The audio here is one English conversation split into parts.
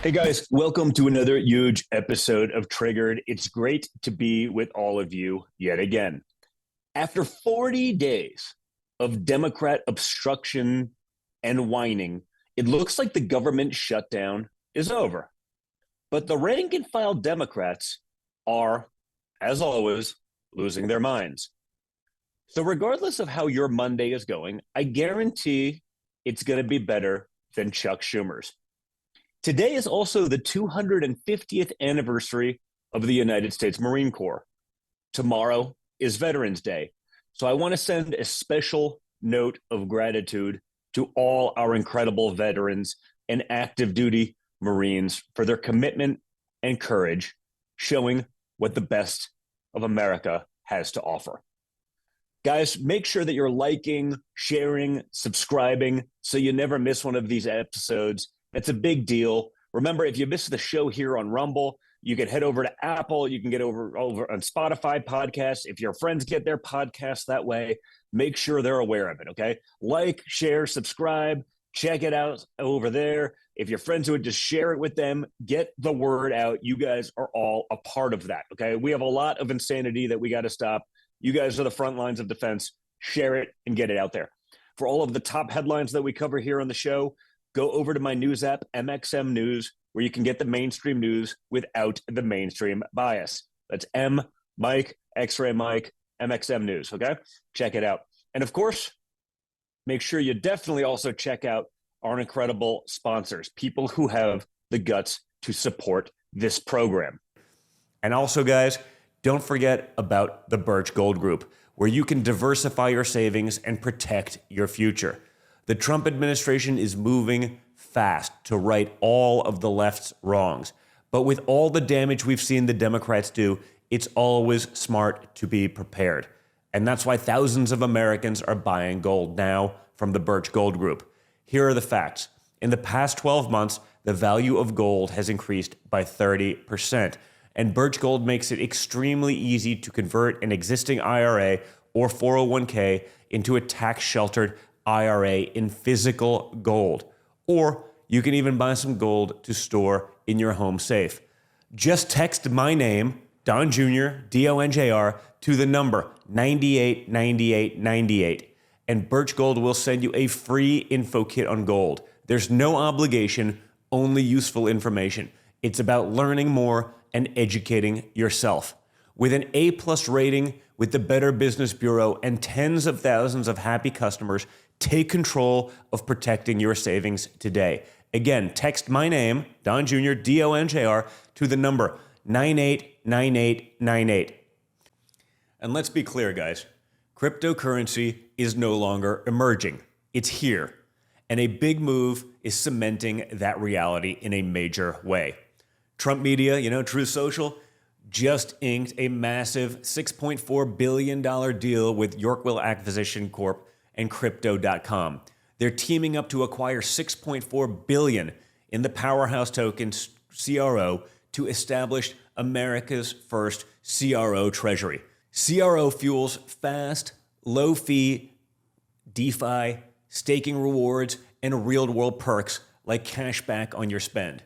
Hey guys, welcome to another huge episode of Triggered. It's great to be with all of you yet again. After 40 days of Democrat obstruction and whining, it looks like the government shutdown is over. But the rank and file Democrats are, as always, losing their minds. So, regardless of how your Monday is going, I guarantee it's going to be better than Chuck Schumer's. Today is also the 250th anniversary of the United States Marine Corps. Tomorrow is Veterans Day. So I want to send a special note of gratitude to all our incredible veterans and active duty Marines for their commitment and courage, showing what the best of America has to offer. Guys, make sure that you're liking, sharing, subscribing so you never miss one of these episodes. It's a big deal. Remember, if you miss the show here on Rumble, you can head over to Apple. You can get over on Spotify podcasts. If your friends get their podcasts that way, make sure they're aware of it, okay? Like, share, subscribe, check it out over there. If your friends would just share it with them, get the word out. You guys are all a part of that, okay? We have a lot of insanity that we got to stop. You guys are the front lines of defense. Share it and get it out there. For all of the top headlines that we cover here on the show, go over to my news app, MXM News, where you can get the mainstream news without the mainstream bias. That's M, Mike, X-Ray Mike, MXM News, okay? Check it out. And of course, make sure you definitely also check out our incredible sponsors, people who have the guts to support this program. And also, guys, don't forget about the Birch Gold Group, where you can diversify your savings and protect your future. The Trump administration is moving fast to right all of the left's wrongs. But with all the damage we've seen the Democrats do, it's always smart to be prepared. And that's why thousands of Americans are buying gold now from the Birch Gold Group. Here are the facts. In the past 12 months, the value of gold has increased by 30%. And Birch Gold makes it extremely easy to convert an existing IRA or 401k into a tax-sheltered IRA in physical gold. Or you can even buy some gold to store in your home safe. Just text my name, Don Jr., D-O-N-J-R, to the number 989898, and Birch Gold will send you a free info kit on gold. There's no obligation, only useful information. It's about learning more and educating yourself. With an A+ rating with the Better Business Bureau and tens of thousands of happy customers, take control of protecting your savings today. Again, text my name, Don Jr., D-O-N-J-R, to the number 989898. And let's be clear, guys. Cryptocurrency is no longer emerging. It's here. And a big move is cementing that reality in a major way. Trump Media, Truth Social, just inked a massive $6.4 billion deal with Yorkville Acquisition Corp. And Crypto.com. They're teaming up to acquire $6.4 billion in the powerhouse tokens CRO to establish America's first CRO treasury. CRO fuels fast, low-fee DeFi, staking rewards, and real-world perks like cash back on your spend.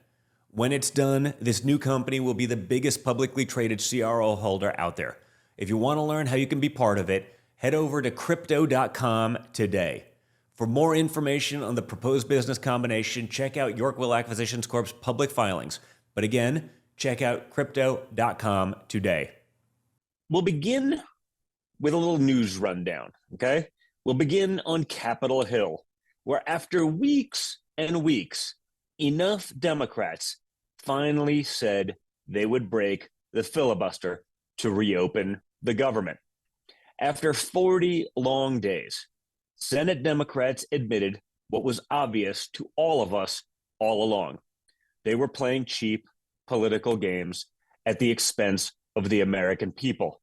When it's done, this new company will be the biggest publicly traded CRO holder out there. If you want to learn how you can be part of it, head over to Crypto.com today. For more information on the proposed business combination, check out Yorkville Acquisitions Corp's public filings. But again, check out Crypto.com today. We'll begin with a little news rundown, okay? We'll begin on Capitol Hill, where after weeks and weeks, enough Democrats finally said they would break the filibuster to reopen the government. After 40 long days, Senate Democrats admitted what was obvious to all of us all along. They were playing cheap political games at the expense of the American people,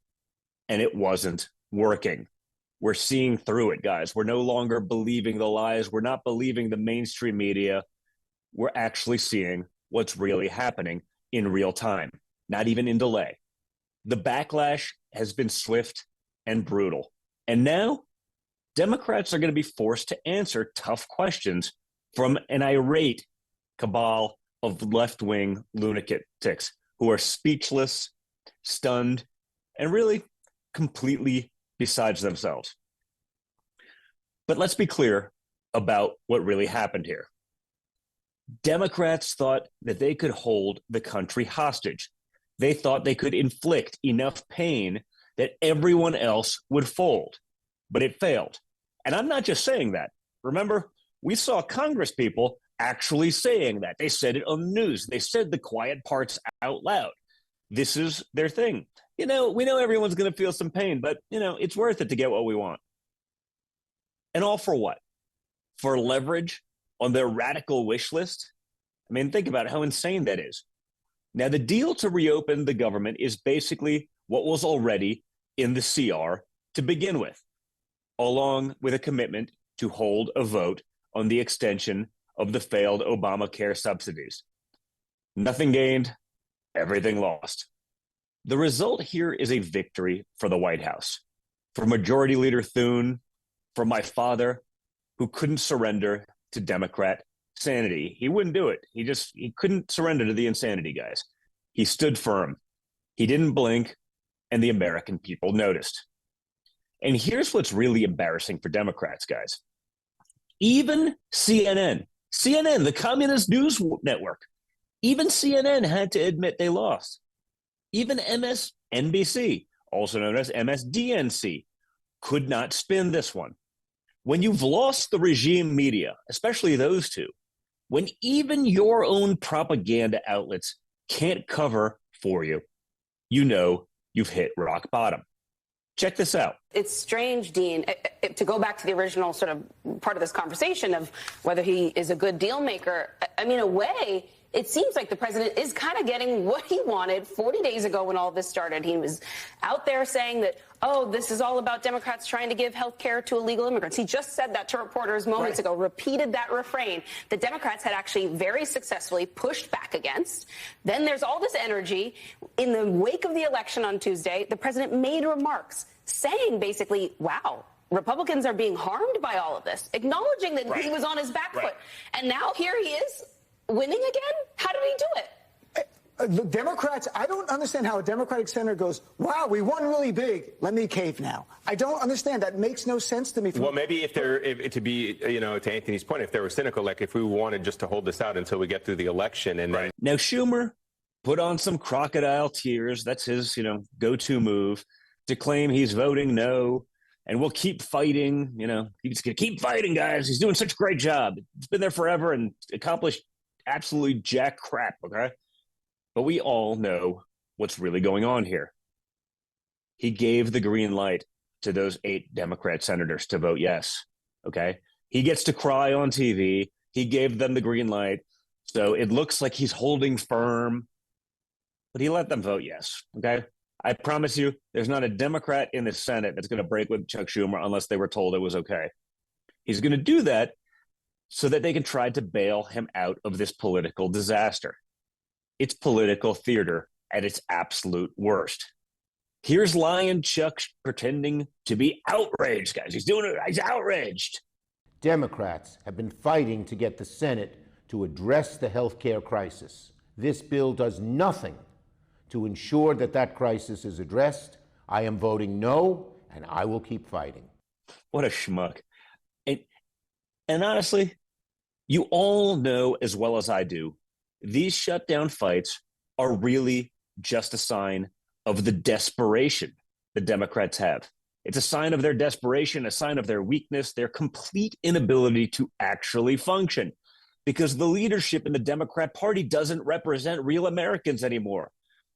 and it wasn't working. We're seeing through it, guys. We're no longer believing the lies. We're not believing the mainstream media. We're actually seeing what's really happening in real time, not even in delay. The backlash has been swift and brutal. And now Democrats are going to be forced to answer tough questions from an irate cabal of left-wing lunatics who are speechless, stunned, and really completely besides themselves. But let's be clear about what really happened here. Democrats thought that they could hold the country hostage. They thought they could inflict enough pain that everyone else would fold, but it failed. And I'm not just saying that. Remember, we saw Congress people actually saying that. They said it on the news. They said the quiet parts out loud. This is their thing. We know everyone's going to feel some pain, but, it's worth it to get what we want. And all for what? For leverage on their radical wish list? I mean, think about how insane that is. Now, the deal to reopen the government is basically what was already in the CR to begin with, along with a commitment to hold a vote on the extension of the failed Obamacare subsidies. Nothing gained, everything lost. The result here is a victory for the White House, for Majority Leader Thune, for my father, who couldn't surrender to Democrat sanity. He wouldn't do it. He couldn't surrender to the insanity, guys. He stood firm. He didn't blink, and the American people noticed. And here's what's really embarrassing for Democrats, guys. Even CNN, the communist news network, even CNN had to admit they lost. Even MSNBC, also known as MSDNC, could not spin this one. When you've lost the regime media, especially those two, when even your own propaganda outlets can't cover for you, you've hit rock bottom. Check this out. It's strange, Dean, to go back to the original sort of part of this conversation of whether he is a good deal maker. I mean, in a way, it seems like the president is kind of getting what he wanted 40 days ago when all this started. He was out there saying that, this is all about Democrats trying to give health care to illegal immigrants. He just said that to reporters moments ago, repeated that refrain that Democrats had actually very successfully pushed back against. Then there's all this energy. In the wake of the election on Tuesday, the president made remarks saying basically, wow, Republicans are being harmed by all of this, acknowledging that he was on his back foot. And now here he is winning again? How did he do it? The Democrats, I don't understand how a Democratic senator goes, wow, we won really big. Let me cave now. I don't understand. That makes no sense to me. Well, maybe to Anthony's point, if they were cynical, like if we wanted just to hold this out until we get through the election and then. Now, Schumer put on some crocodile tears. That's his, go-to move to claim he's voting no. And we'll keep fighting, he's going to keep fighting, guys. He's doing such a great job. He's been there forever and accomplished absolutely jack crap, okay? But we all know what's really going on here. He gave the green light to those 8 Democrat senators to vote yes, okay? He gets to cry on TV. He gave them the green light. So it looks like he's holding firm, but he let them vote yes, okay? I promise you, there's not a Democrat in the Senate that's going to break with Chuck Schumer unless they were told it was okay. He's going to do that so that they can try to bail him out of this political disaster. It's political theater at its absolute worst. Here's lying Chuck pretending to be outraged, guys. He's doing it. He's outraged. Democrats have been fighting to get the Senate to address the health care crisis. This bill does nothing to ensure that crisis is addressed. I am voting no, and I will keep fighting. What a schmuck. And honestly, you all know as well as I do, these shutdown fights are really just a sign of the desperation the Democrats have. It's a sign of their desperation, a sign of their weakness, their complete inability to actually function, because the leadership in the Democrat Party doesn't represent real Americans anymore.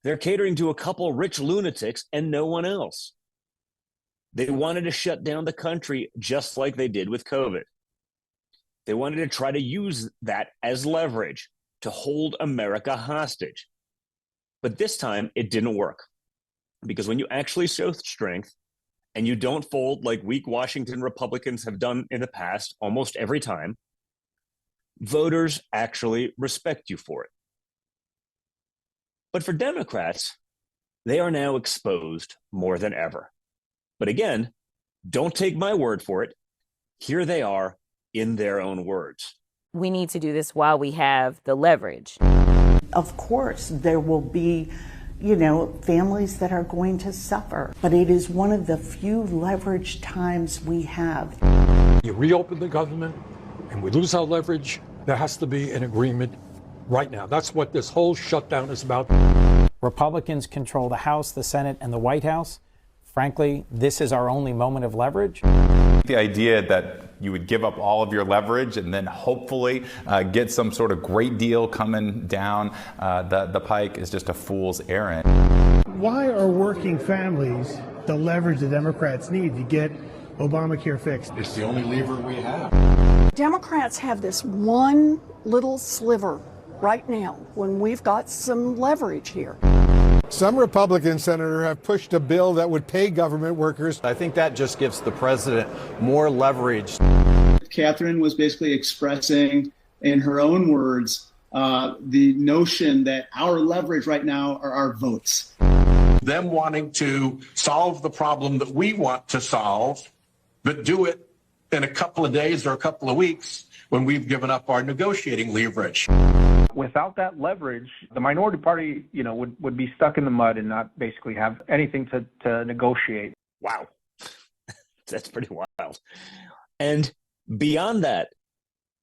They're catering to a couple rich lunatics and no one else. They wanted to shut down the country just like they did with COVID. They wanted to try to use that as leverage to hold America hostage. But this time it didn't work, because when you actually show strength and you don't fold like weak Washington Republicans have done in the past almost every time, voters actually respect you for it. But for Democrats, they are now exposed more than ever. But again, don't take my word for it. Here they are in their own words. We need to do this while we have the leverage. Of course, there will be, families that are going to suffer, but it is one of the few leverage times we have. You reopen the government and we lose our leverage, there has to be an agreement right now. That's what this whole shutdown is about. Republicans control the House, the Senate, and the White House. Frankly, this is our only moment of leverage. The idea that you would give up all of your leverage and then hopefully get some sort of great deal coming down the pike is just a fool's errand. Why are working families the leverage the Democrats need to get Obamacare fixed? It's the only lever we have. Democrats have this one little sliver right now when we've got some leverage here. Some Republican senators have pushed a bill that would pay government workers. I think that just gives the president more leverage. Catherine was basically expressing, in her own words, the notion that our leverage right now are our votes. Them wanting to solve the problem that we want to solve, but do it in a couple of days or a couple of weeks when we've given up our negotiating leverage. Without that leverage, the minority party, would be stuck in the mud and not basically have anything to negotiate. Wow. That's pretty wild. And beyond that,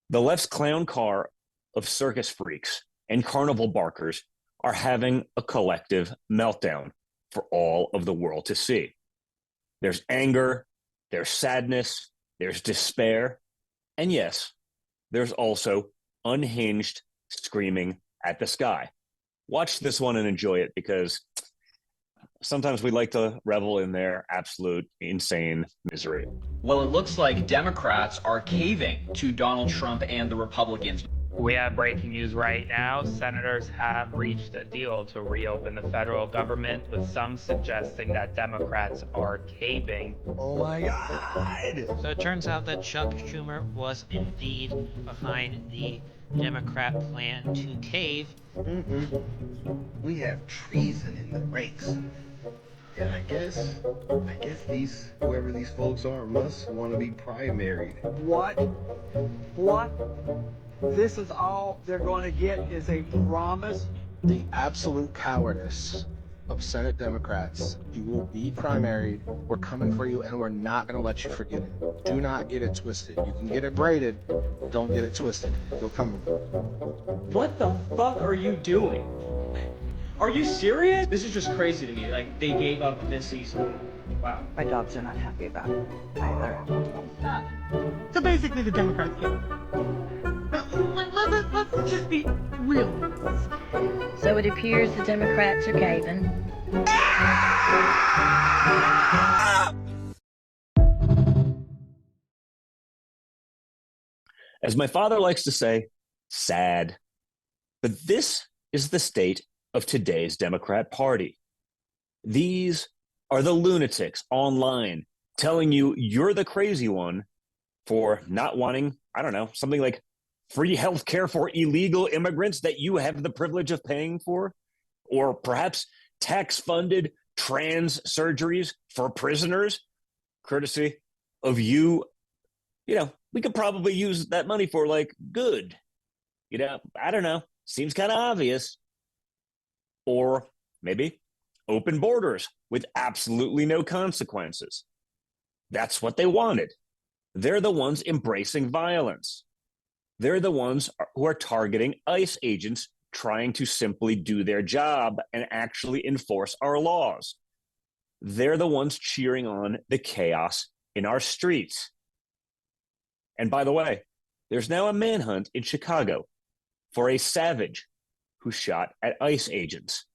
the left's clown car of circus freaks and carnival barkers are having a collective meltdown for all of the world to see. There's anger, there's sadness, there's despair, and yes, there's also unhinged screaming at the sky. Watch this one and enjoy it, because sometimes we like to revel in their absolute insane misery. Well, it looks like Democrats are caving to Donald Trump and the Republicans. We have breaking news right now. Senators have reached a deal to reopen the federal government, with some suggesting that Democrats are caving. Oh my God! So it turns out that Chuck Schumer was indeed behind the Democrat plan to cave. We have treason in the ranks. And I guess these, whoever these folks are, must want to be primaried. What? This is all they're going to get is a promise? The absolute cowardice of Senate Democrats. You will be primaried. We're coming for you, and we're not going to let you forget it. Do not get it twisted. You can get it braided. Don't get it twisted. You'll come. What the fuck are you doing? Are you serious? This is just crazy to me. Like, they gave up this season. Wow. My dogs are not happy about it either. So basically the Democrats get it. Let's just be real. So it appears the Democrats are caving. As my father likes to say, sad. But this is the state of today's Democrat Party. These are the lunatics online telling you you're the crazy one for not wanting, something like free health care for illegal immigrants that you have the privilege of paying for, or perhaps tax-funded trans surgeries for prisoners, courtesy of you. We could probably use that money for good. I don't know. Seems kind of obvious. Or maybe open borders with absolutely no consequences. That's what they wanted. They're the ones embracing violence. They're the ones who are targeting ICE agents trying to simply do their job and actually enforce our laws. They're the ones cheering on the chaos in our streets. And by the way, there's now a manhunt in Chicago for a savage who shot at ICE agents.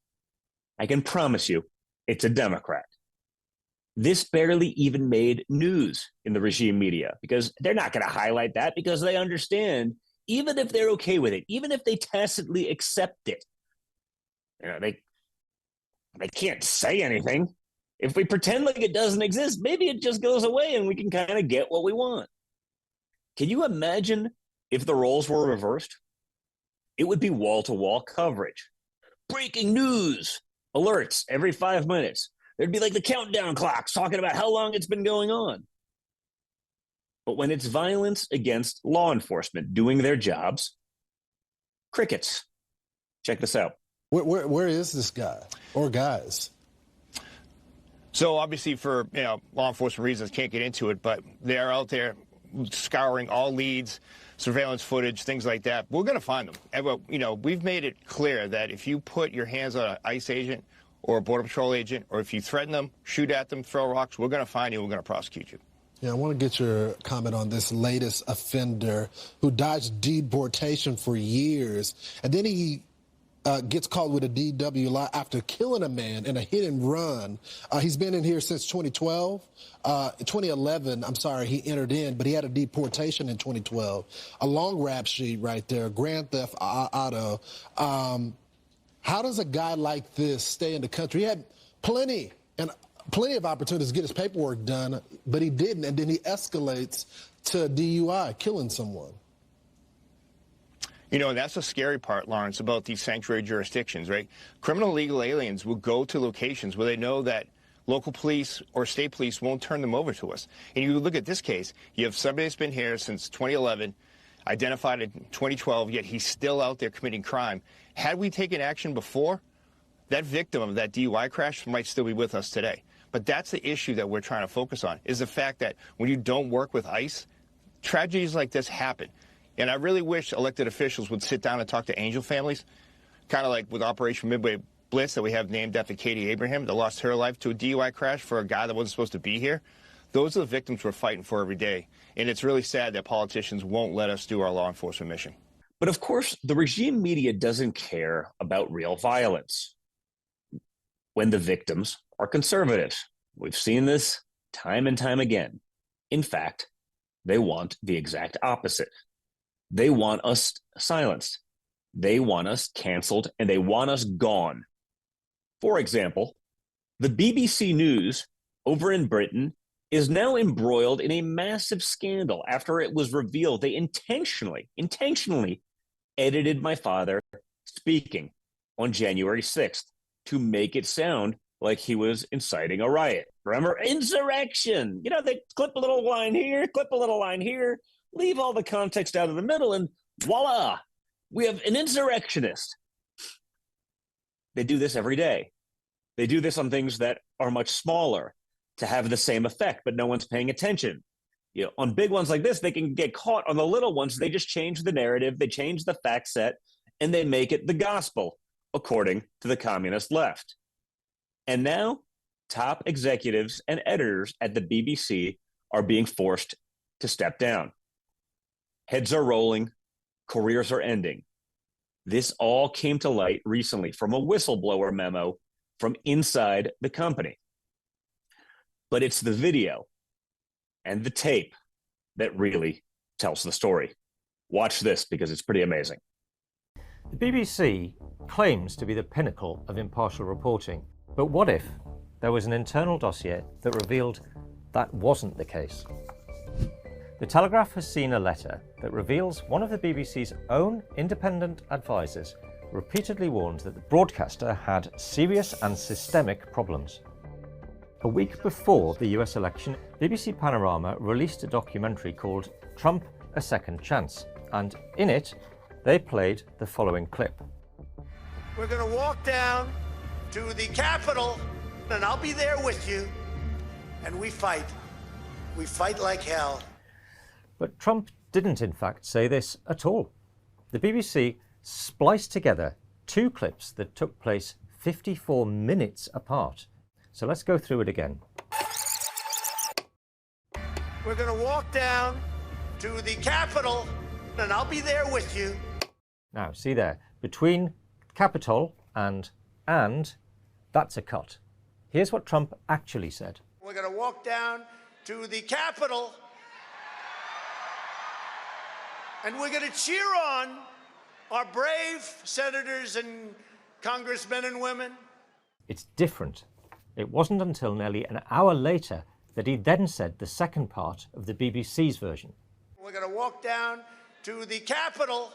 I can promise you, it's a Democrat. This barely even made news in the regime media, because they're not going to highlight that, because they understand, even if they're okay with it, even if they tacitly accept it, they can't say anything. If we pretend like it doesn't exist, maybe it just goes away and we can kind of get what we want. Can you imagine if the roles were reversed? It would be wall-to-wall coverage. Breaking news, alerts every 5 minutes. There'd be like the countdown clocks talking about how long it's been going on. But when it's violence against law enforcement doing their jobs, crickets. Check this out. Where is this guy or guys? So obviously for law enforcement reasons, can't get into it, but they're out there scouring all leads, surveillance footage, things like that. We're going to find them. And, we've made it clear that if you put your hands on an ICE agent or a Border Patrol agent, or if you threaten them, shoot at them, throw rocks, we're going to find you, we're going to prosecute you. Yeah, I want to get your comment on this latest offender who dodged deportation for years, and then he gets caught with a DWI after killing a man in a hit and run. He's been in here since 2012. 2011, I'm sorry, he entered in, but he had a deportation in 2012. A long rap sheet right there, grand theft auto. How does a guy like this stay in the country? He had plenty of opportunities to get his paperwork done, but he didn't, and then he escalates to DUI, killing someone. And that's the scary part, Lawrence, about these sanctuary jurisdictions, right? Criminal illegal aliens will go to locations where they know that local police or state police won't turn them over to us. And you look at this case, you have somebody that's been here since 2011, identified in 2012, yet he's still out there committing crime. Had we taken action before, that victim of that DUI crash might still be with us today. But that's the issue that we're trying to focus on, is the fact that when you don't work with ICE, tragedies like this happen. And I really wish elected officials would sit down and talk to angel families, kind of like with Operation Midway Blitz that we have named after Katie Abraham that lost her life to a DUI crash for a guy that wasn't supposed to be here. Those are the victims we're fighting for every day. And it's really sad that politicians won't let us do our law enforcement mission. But of course, the regime media doesn't care about real violence when the victims are conservatives. We've seen this time and time again. In fact, they want the exact opposite. They want us silenced. They want us canceled, and they want us gone. For example, the BBC News over in Britain is now embroiled in a massive scandal after it was revealed they intentionally edited my father speaking on January 6th to make it sound like he was inciting a riot. Remember, insurrection. They clip a little line here, clip a little line here, leave all the context out of the middle, and voila, we have an insurrectionist. They do this every day. They do this on things that are much smaller to have the same effect, but no one's paying attention. On big ones like this, they can get caught. On the little ones, they just change the narrative, they change the fact set, and they make it the gospel, according to the communist left. And now, top executives and editors at the BBC are being forced to step down. Heads are rolling, careers are ending. This all came to light recently from a whistleblower memo from inside the company. But it's the video and the tape that really tells the story. Watch this because it's pretty amazing. The BBC claims to be the pinnacle of impartial reporting. But what if there was an internal dossier that revealed that wasn't the case? The Telegraph has seen a letter that reveals one of the BBC's own independent advisors repeatedly warned that the broadcaster had serious and systemic problems. A week before the US election, BBC Panorama released a documentary called Trump: A Second Chance, and in it, they played the following clip. We're going to walk down to the Capitol, and I'll be there with you, and we fight. We fight like hell. But Trump didn't in fact say this at all. The BBC spliced together two clips that took place 54 minutes apart. So let's go through it again. We're going to walk down to the Capitol, and I'll be there with you. Now, see there, between Capitol and, that's a cut. Here's what Trump actually said. We're going to walk down to the Capitol, and we're going to cheer on our brave senators and congressmen and women. It's different. It wasn't until nearly an hour later that he then said the second part of the BBC's version. We're going to walk down to the Capitol,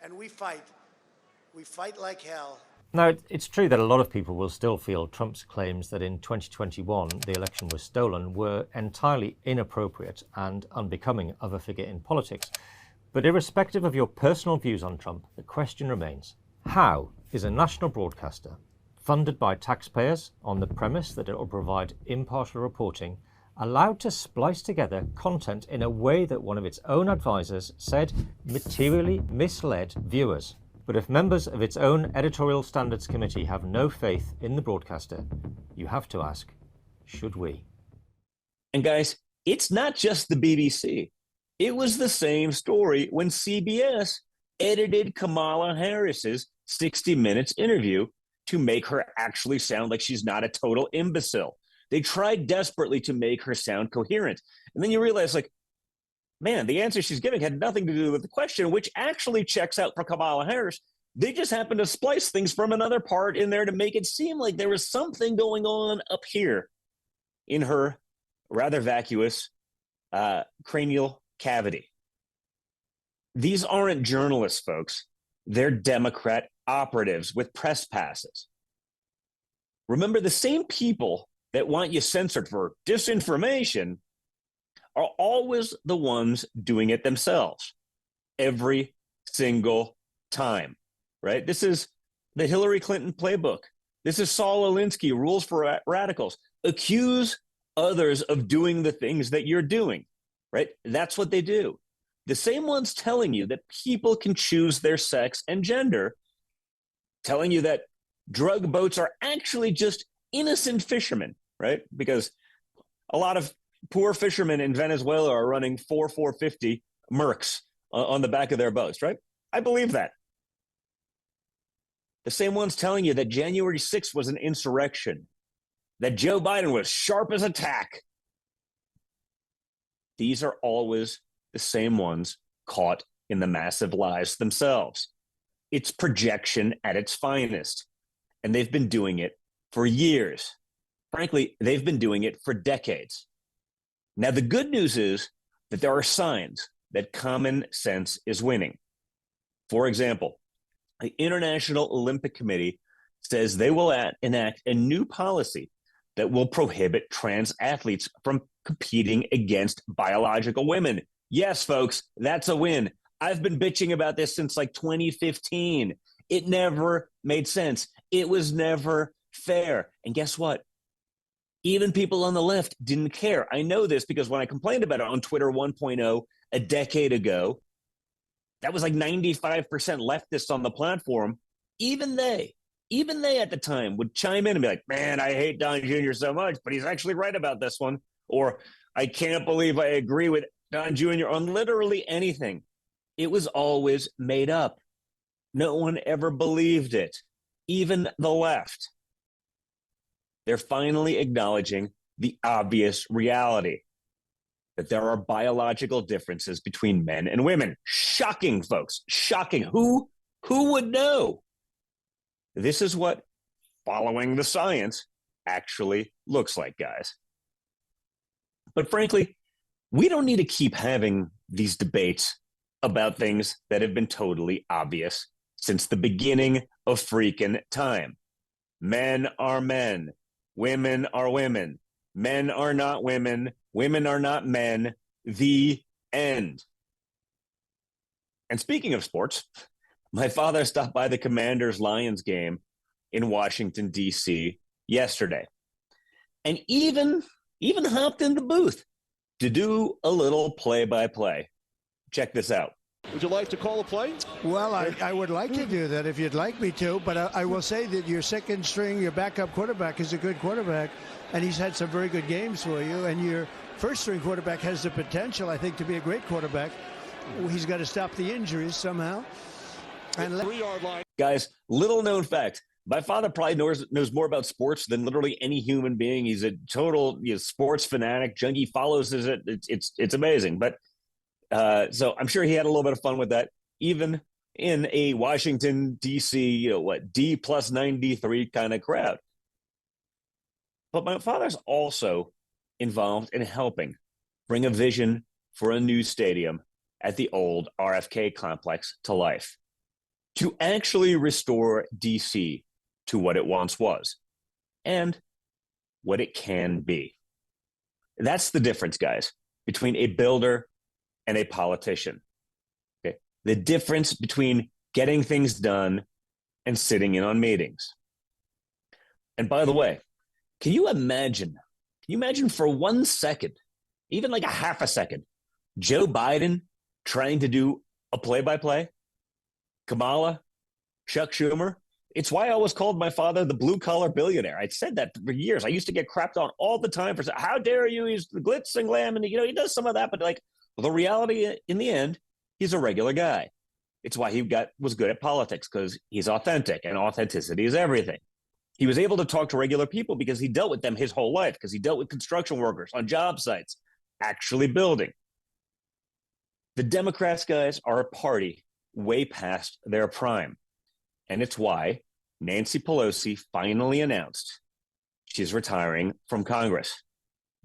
and we fight. We fight like hell. Now, it's true that a lot of people will still feel Trump's claims that in 2021 the election was stolen were entirely inappropriate and unbecoming of a figure in politics. But irrespective of your personal views on Trump, the question remains, how is a national broadcaster funded by taxpayers on the premise that it will provide impartial reporting allowed to splice together content in a way that one of its own advisors said materially misled viewers? But if members of its own editorial standards committee have no faith in the broadcaster, you have to ask, should we? And guys, it's not just the BBC. It was the same story when CBS edited Kamala Harris's 60 Minutes interview to make her actually sound like she's not a total imbecile. They tried desperately to make her sound coherent. And then you realize, like, man, the answer she's giving had nothing to do with the question, which actually checks out for Kamala Harris. They just happened to splice things from another part in there to make it seem like there was something going on up here in her rather vacuous cranial cavity. These aren't journalists, folks. They're Democrat operatives with press passes. Remember, the same people that want you censored for disinformation are always the ones doing it themselves every single time, right? This is the Hillary Clinton playbook. This is Saul Alinsky, rules for radicals. Accuse others of doing the things that you're doing, right? That's what they do. The same ones telling you that people can choose their sex and gender, telling you that drug boats are actually just innocent fishermen, right? Because a lot of poor fishermen in Venezuela are running 450 Mercs on the back of their boats, right? I believe that. The same ones telling you that January 6th was an insurrection, that Joe Biden was sharp as a tack. These are always the same ones caught in the massive lies themselves. It's projection at its finest, and they've been doing it for years. Frankly, they've been doing it for decades. Now, the good news is that there are signs that common sense is winning. For example, the International Olympic Committee says they will enact a new policy that will prohibit trans athletes from competing against biological women. Yes, folks, that's a win. I've been bitching about this since like 2015. It never made sense. It was never fair. And guess what? Even people on the left didn't care. I know this because when I complained about it on Twitter 1.0 a decade ago, that was like 95% leftists on the platform. Even they at the time would chime in and be like, man, I hate Don Jr. so much, but he's actually right about this one. Or I can't believe I agree with Don Jr. on literally anything. It was always made up. No one ever believed it, even the left. They're finally acknowledging the obvious reality that there are biological differences between men and women. Shocking, folks. Shocking. Who would know? This is what following the science actually looks like, guys. But frankly, we don't need to keep having these debates about things that have been totally obvious since the beginning of freaking time. Men are men. Women are women. Men are not women. Women are not men. The end. And speaking of sports, my father stopped by the Commanders-Lions game in Washington, D.C. yesterday. And even hopped in the booth to do a little play-by-play. Check this out. Would you like to call a play? Well, I would like to do that if you'd like me to, but I will say that your second string, your backup quarterback is a good quarterback, and he's had some very good games for you, and your first string quarterback has the potential, I think, to be a great quarterback. He's got to stop the injuries somehow. And guys, little known fact. My father probably knows more about sports than literally any human being. He's a total sports fanatic. Junkie follows it. It's amazing. But so I'm sure he had a little bit of fun with that, even in a Washington, D.C., D+93 kind of crowd. But my father's also involved in helping bring a vision for a new stadium at the old RFK complex to life, to actually restore D.C. to what it once was and what it can be. That's the difference, guys, between a builder and a politician. the difference between getting things done and sitting in on meetings. And by the way, can you imagine for 1 second, even like a half a second, Joe Biden trying to do a play-by-play? Kamala, Chuck Schumer. It's why I always called my father the blue-collar billionaire. I said that for years. I used to get crapped on all the time for, how dare you? He's the glitz and glam, and he does some of that, but like, well, the reality in the end, he's a regular guy. It's why he was good at politics, because he's authentic, and authenticity is everything. He was able to talk to regular people because he dealt with them his whole life, because he dealt with construction workers on job sites, actually building. The Democrats, guys, are a party way past their prime. And it's why Nancy Pelosi finally announced she's retiring from Congress.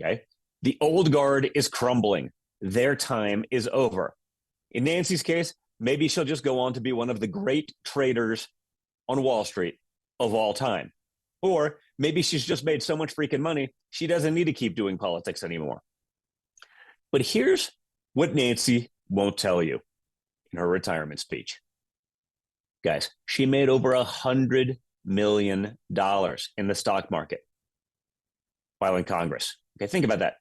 Okay? The old guard is crumbling. Their time is over. In Nancy's case, maybe she'll just go on to be one of the great traders on Wall Street of all time. Or maybe she's just made so much freaking money, she doesn't need to keep doing politics anymore. But here's what Nancy won't tell you in her retirement speech. Guys, she made over $100 million in the stock market while in Congress. Okay, think about that.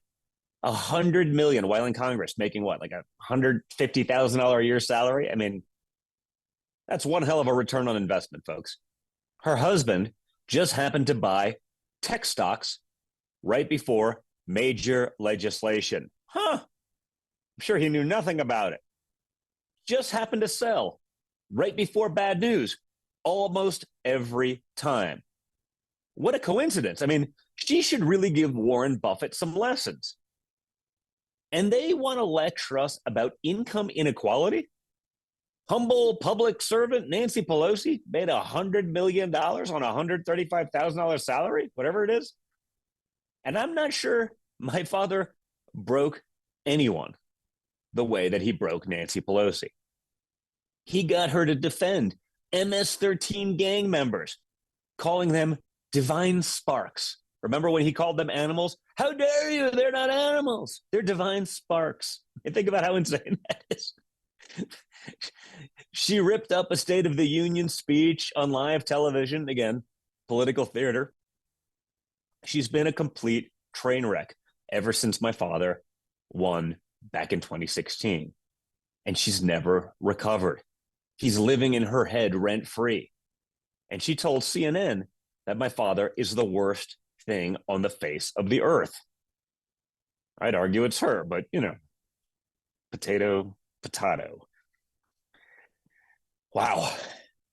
$100 million while in Congress, making what, like $150,000 a year salary? I mean, that's one hell of a return on investment, folks. Her husband just happened to buy tech stocks right before major legislation. I'm sure he knew nothing about it. Just happened to sell right before bad news almost every time. What a coincidence. I mean, she should really give Warren Buffett some lessons. And they want to lecture us about income inequality? Humble public servant Nancy Pelosi made $100 million on a $135,000 salary, whatever it is. And I'm not sure my father broke anyone the way that he broke Nancy Pelosi. He got her to defend MS-13 gang members, calling them divine sparks. Remember when he called them animals? How dare you? They're not animals. They're divine sparks. And think about how insane that is. She ripped up a State of the Union speech on live television. Again, political theater. She's been a complete train wreck ever since my father won back in 2016. And she's never recovered. He's living in her head rent-free. And she told CNN that my father is the worst thing on the face of the earth. I'd argue it's her, but, potato. Wow.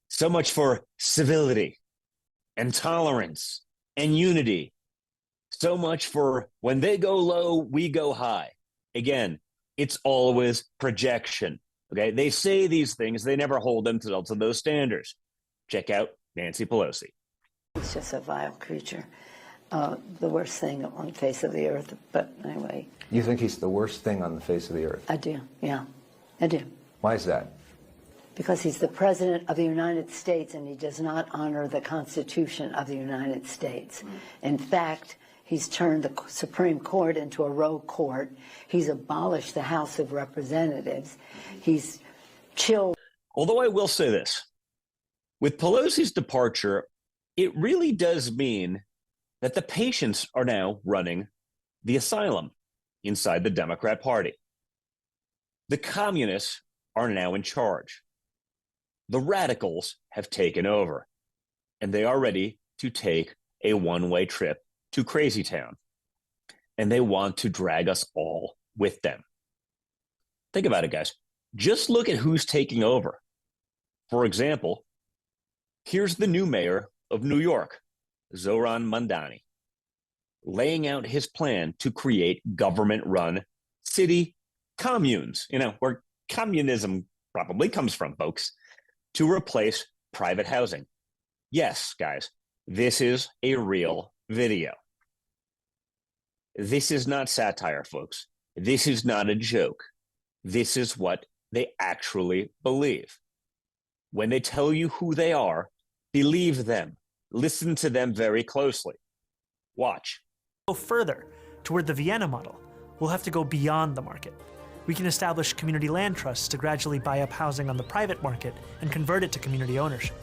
So much for civility and tolerance and unity. So much for when they go low, we go high. Again, it's always projection. Okay, they say these things, they never hold them to those standards. Check out Nancy Pelosi. He's just a vile creature, the worst thing on the face of the earth. But anyway. You think he's the worst thing on the face of the earth? I do, yeah, I do. Why is that? Because he's the President of the United States and he does not honor the Constitution of the United States. In fact, he's turned the Supreme Court into a rogue court. He's abolished the House of Representatives. He's chilled. Although I will say this, with Pelosi's departure, it really does mean that the patients are now running the asylum inside the Democrat Party. The communists are now in charge. The radicals have taken over, and they are ready to take a one-way trip to Crazy Town. And they want to drag us all with them. Think about it, guys. Just look at who's taking over. For example, here's the new mayor of New York, Zohran Mamdani, laying out his plan to create government-run city communes, where communism probably comes from, folks, to replace private housing. Yes, guys, this is a real video. This is not satire, folks. This is not a joke. This is what they actually believe. When they tell you who they are, believe them. Listen to them very closely. Watch. Go further toward the Vienna model. We'll have to go beyond the market. We can establish community land trusts to gradually buy up housing on the private market and convert it to community ownership.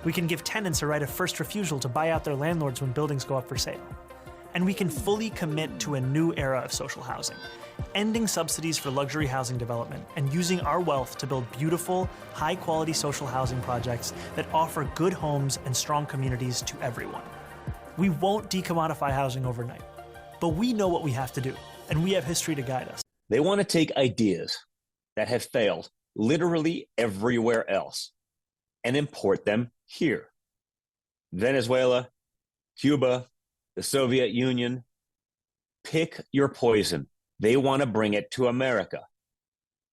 We can give tenants a right of first refusal to buy out their landlords when buildings go up for sale. And we can fully commit to a new era of social housing, ending subsidies for luxury housing development and using our wealth to build beautiful, high-quality social housing projects that offer good homes and strong communities to everyone. We won't decommodify housing overnight, but we know what we have to do, and we have history to guide us. They want to take ideas that have failed literally everywhere else and import them here. Venezuela, Cuba, the Soviet Union, pick your poison. They want to bring it to America.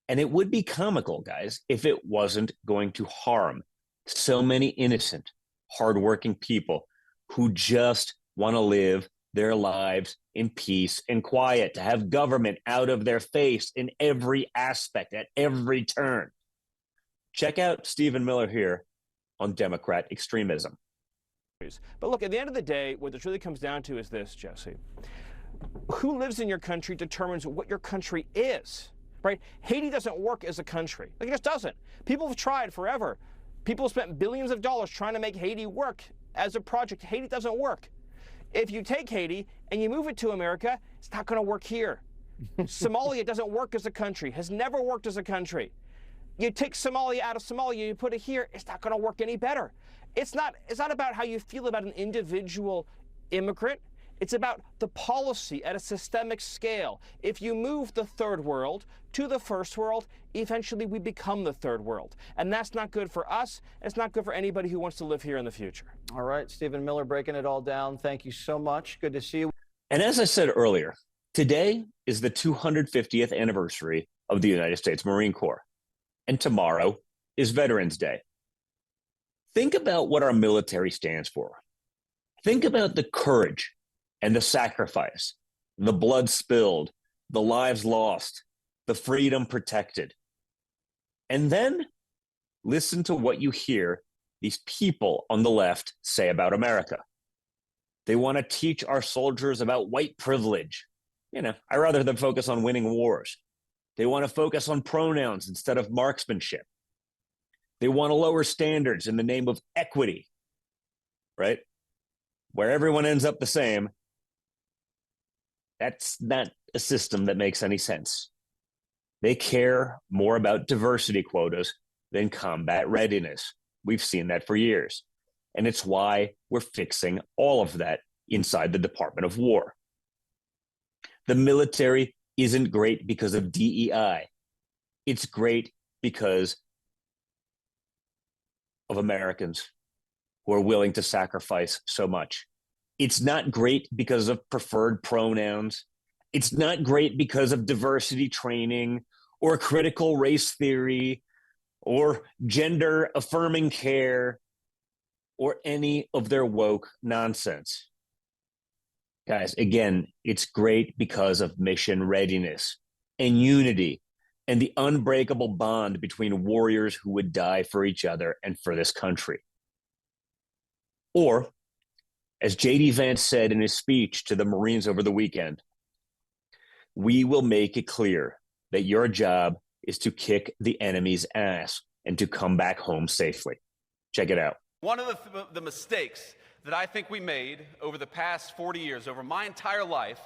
And it would be comical, guys, if it wasn't going to harm so many innocent, hardworking people who just want to live their lives in peace and quiet, to have government out of their face in every aspect, at every turn. Check out Stephen Miller here on Democrat extremism. But look, at the end of the day, what this really comes down to is this, Jesse. Who lives in your country determines what your country is, right? Haiti doesn't work as a country. Like, it just doesn't. People have tried forever. People have spent billions of dollars trying to make Haiti work as a project. Haiti doesn't work. If you take Haiti and you move it to America, it's not going to work here. Somalia doesn't work as a country, has never worked as a country. You take Somalia out of Somalia, you put it here, it's not going to work any better. It's not about how you feel about an individual immigrant. It's about the policy at a systemic scale. If you move the third world to the first world, eventually we become the third world. And that's not good for us. It's not good for anybody who wants to live here in the future. All right, Stephen Miller breaking it all down. Thank you so much. Good to see you. And as I said earlier, today is the 250th anniversary of the United States Marine Corps. And tomorrow is Veterans Day. Think about what our military stands for. Think about the courage and the sacrifice, the blood spilled, the lives lost, the freedom protected. And then listen to what you hear these people on the left say about America. They want to teach our soldiers about white privilege. I'd rather them focus on winning wars. They want to focus on pronouns instead of marksmanship. They want to lower standards in the name of equity, right? Where everyone ends up the same. That's not a system that makes any sense. They care more about diversity quotas than combat readiness. We've seen that for years. And it's why we're fixing all of that inside the Department of War. The military isn't great because of DEI. It's great because of Americans who are willing to sacrifice so much. It's not great because of preferred pronouns. It's not great because of diversity training or critical race theory or gender affirming care or any of their woke nonsense. Guys, again, it's great because of mission readiness and unity and the unbreakable bond between warriors who would die for each other and for this country. Or, as J.D. Vance said in his speech to the Marines over the weekend, we will make it clear that your job is to kick the enemy's ass and to come back home safely. Check it out. One of the mistakes that I think we made over the past 40 years, over my entire life,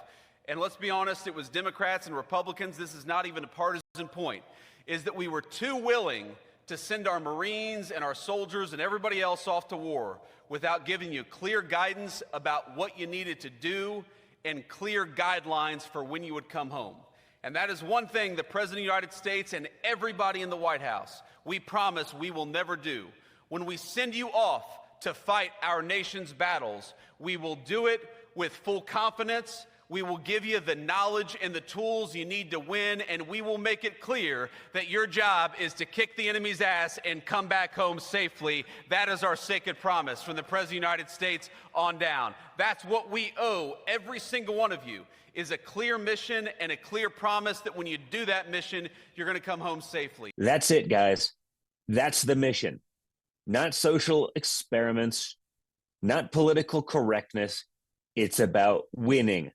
and let's be honest, it was Democrats and Republicans, this is not even a partisan point, is that we were too willing to send our Marines and our soldiers and everybody else off to war without giving you clear guidance about what you needed to do and clear guidelines for when you would come home. And that is one thing the President of the United States and everybody in the White House, we promise we will never do. When we send you off to fight our nation's battles, we will do it with full confidence. We will give you the knowledge and the tools you need to win, and we will make it clear that your job is to kick the enemy's ass and come back home safely. That is our sacred promise from the President of the United States on down. That's what we owe every single one of you, is a clear mission and a clear promise that when you do that mission, you're going to come home safely. That's it, guys. That's the mission. Not social experiments, not political correctness. It's about winning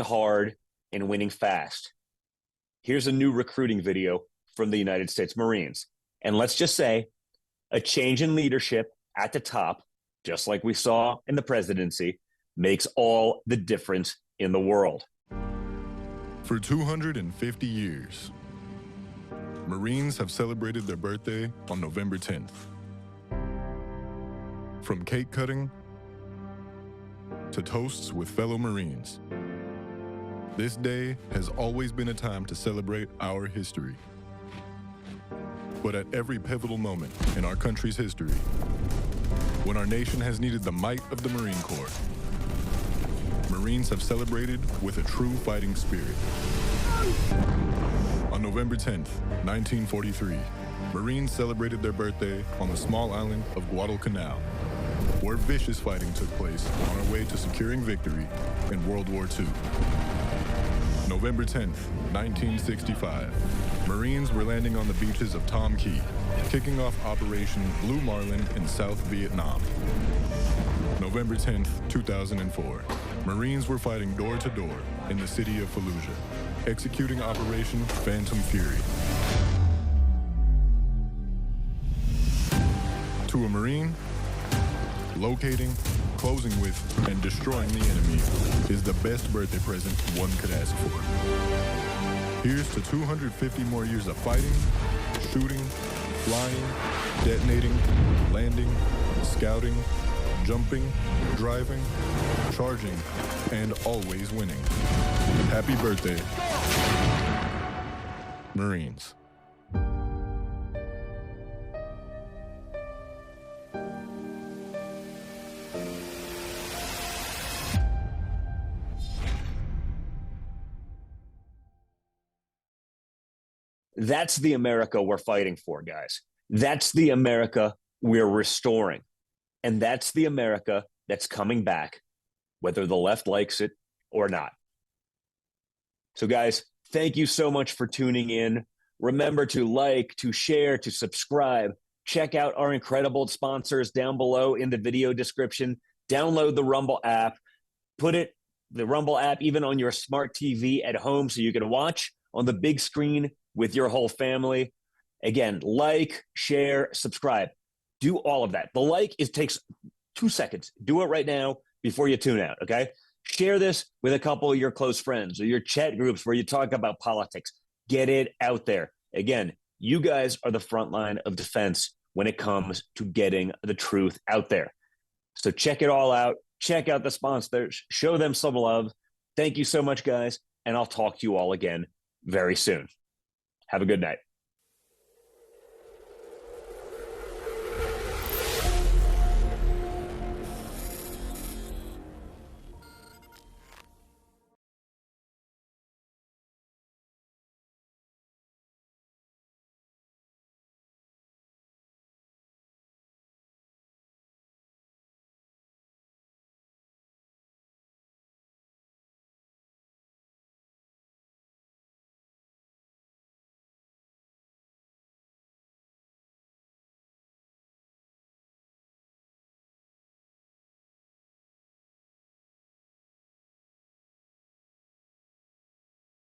hard and winning fast. here's a new recruiting video from the United States Marines. And let's just say a change in leadership at the top, just like we saw in the presidency, makes all the difference in the world. For 250 years, Marines have celebrated their birthday on November 10th. From cake cutting to toasts with fellow Marines, this day has always been a time to celebrate our history. But at every pivotal moment in our country's history, when our nation has needed the might of the Marine Corps, Marines have celebrated with a true fighting spirit. On November 10th, 1943, Marines celebrated their birthday on the small island of Guadalcanal, where vicious fighting took place on our way to securing victory in World War II. November 10th, 1965, Marines were landing on the beaches of Tom Key, kicking off Operation Blue Marlin in South Vietnam. November 10th, 2004, Marines were fighting door to door in the city of Fallujah, executing Operation Phantom Fury. To a Marine, locating, closing with, and destroying the enemy is the best birthday present one could ask for. Here's to 250 more years of fighting, shooting, flying, detonating, landing, scouting, jumping, driving, charging, and always winning. Happy birthday, Marines. That's the America we're fighting for, guys. That's the America we're restoring. And that's the America that's coming back, whether the left likes it or not. So, guys, thank you so much for tuning in. Remember to like, to share, to subscribe. Check out our incredible sponsors down below in the video description. Download the Rumble app. Put the Rumble app even on your smart TV at home so you can watch on the big screen with your whole family. Again, like, share, subscribe. Do all of that. The like takes 2 seconds. Do it right now before you tune out, okay? Share this with a couple of your close friends or your chat groups where you talk about politics. Get it out there. Again, you guys are the front line of defense when it comes to getting the truth out there. So check it all out. Check out the sponsors. Show them some love. Thank you so much, guys, and I'll talk to you all again very soon. Have a good night.